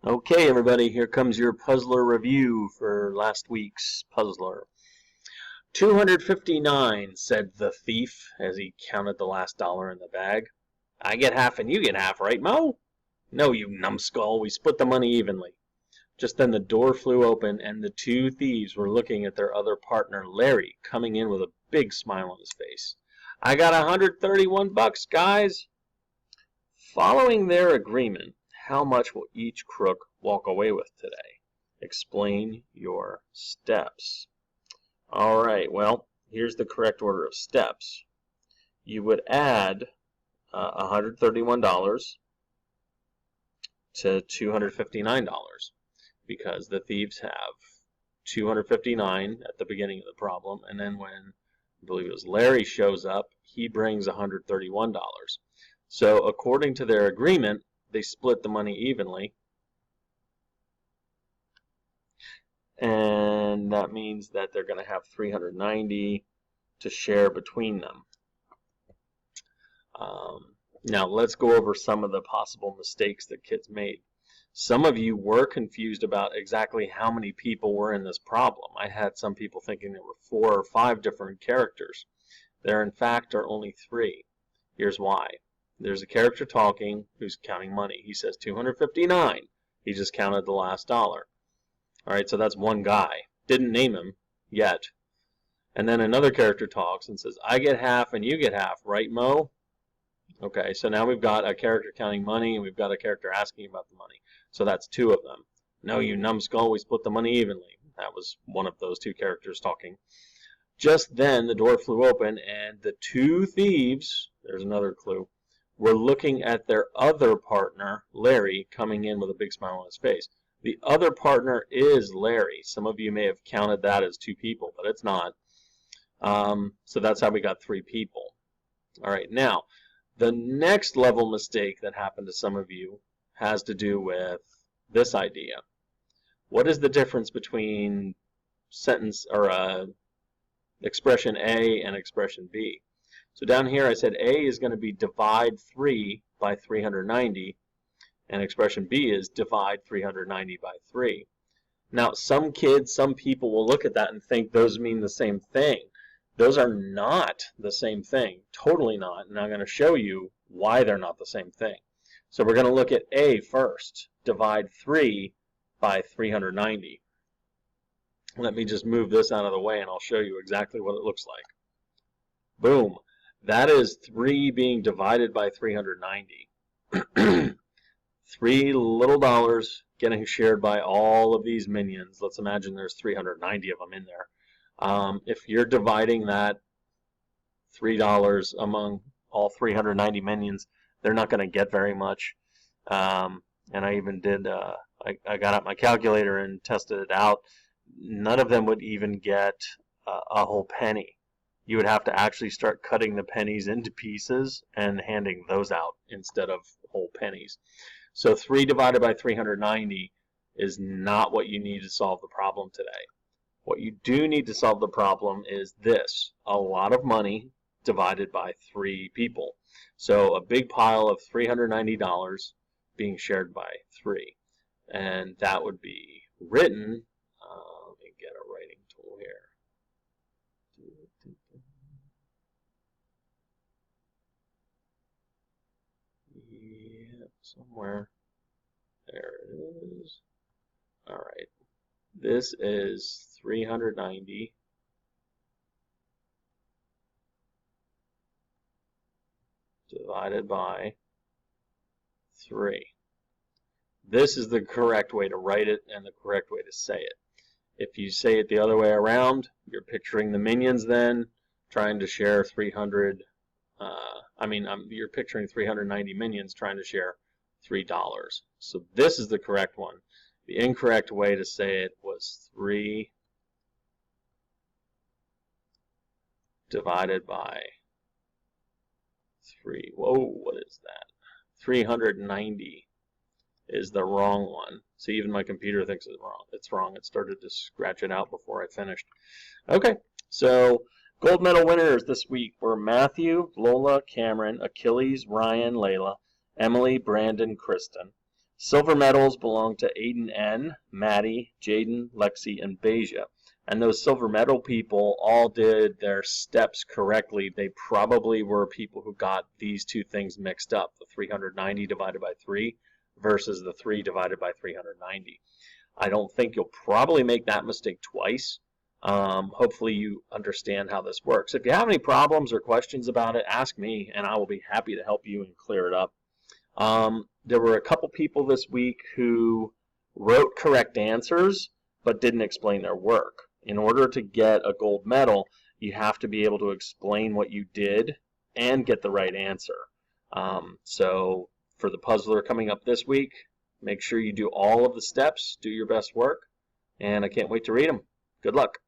Okay, everybody, here comes your puzzler review for last week's puzzler. 259, said the thief as he counted the last dollar in the bag. I get half and you get half, right, Mo? No, you numbskull, we split the money evenly. Just then the door flew open and the two thieves were looking at their other partner, Larry, coming in with a big smile on his face. I got $131, guys. Following their agreement, how much will each crook walk away with today? Explain your steps. All right, well, here's the correct order of steps. You would add $131 to $259 because the thieves have 259 at the beginning of the problem, and then when I believe it was Larry shows up, he brings $131. So according to their agreement, they split the money evenly, and that means that they're going to have $390 to share between them. Now let's go over some of the possible mistakes that kids made. Some of you were confused about exactly how many people were in this problem. I had some people thinking there were 4 or 5 different characters. There in fact are only 3. Here's why. There's a character talking who's counting money. He says 259. He just counted the last dollar. All right, so that's one guy. Didn't name him yet. And then another character talks and says, I get half and you get half, right, Mo? Okay, so now we've got a character counting money and we've got a character asking about the money. So that's 2 of them. No, you numbskull, we split the money evenly. That was one of those 2 characters talking. Just then the door flew open and the 2 thieves, there's another clue, were looking at their other partner, Larry, coming in with a big smile on his face. The other partner is Larry. Some of you may have counted that as 2 people, but it's not. So that's how we got 3 people. All right, now, the next level mistake that happened to some of you has to do with this idea. What is the difference between sentence or expression A and expression B? So down here I said A is going to be divide 3 by 390, and expression B is divide 390 by 3. Now some kids, some people will look at that and think those mean the same thing. Those are not the same thing, totally not, and I'm going to show you why they're not the same thing. So we're going to look at A first, divide 3 by 390. Let me just move this out of the way and I'll show you exactly what it looks like. Boom. That is 3 being divided by 390. 3 little dollars getting shared by all of these minions. Let's imagine there's 390 of them in there. If you're dividing that $3 among all 390 minions, they're not going to get very much. And I even did, I got out my calculator and tested it out. None of them would even get a whole penny. You would have to actually start cutting the pennies into pieces and handing those out instead of whole pennies. So 3 divided by 390 is not what you need to solve the problem today. What you do need to solve the problem is this: a lot of money divided by 3 people. So a big pile of $390 being shared by 3. And that would be written, let me get a writing tool here. Yeah, somewhere. There it is. All right. This is 390 divided by 3. This is the correct way to write it and the correct way to say it. If you say it the other way around, you're picturing the minions then trying to share 300, you're picturing 390 minions trying to share $3. So this is the correct one. The incorrect way to say it was 3 divided by 3. Whoa, what is that? 390 is the wrong one. See, even my computer thinks it's wrong. It's wrong. It started to scratch it out before I finished. Okay, so gold medal winners this week were Matthew, Lola, Cameron, Achilles, Ryan, Layla, Emily, Brandon, Kristen. Silver medals belong to Aiden N., Maddie, Jaden, Lexi, and Beja. And those silver medal people all did their steps correctly. They probably were people who got these two things mixed up, the 390 divided by 3 versus the 3 divided by 390. I don't think you'll probably make that mistake twice. Hopefully you understand how this works. If you have any problems or questions about it, ask me, and I will be happy to help you and clear it up. There were a couple people this week who wrote correct answers but didn't explain their work. In order to get a gold medal, you have to be able to explain what you did and get the right answer. So for the puzzler coming up this week, make sure you do all of the steps, do your best work, and I can't wait to read them. Good luck.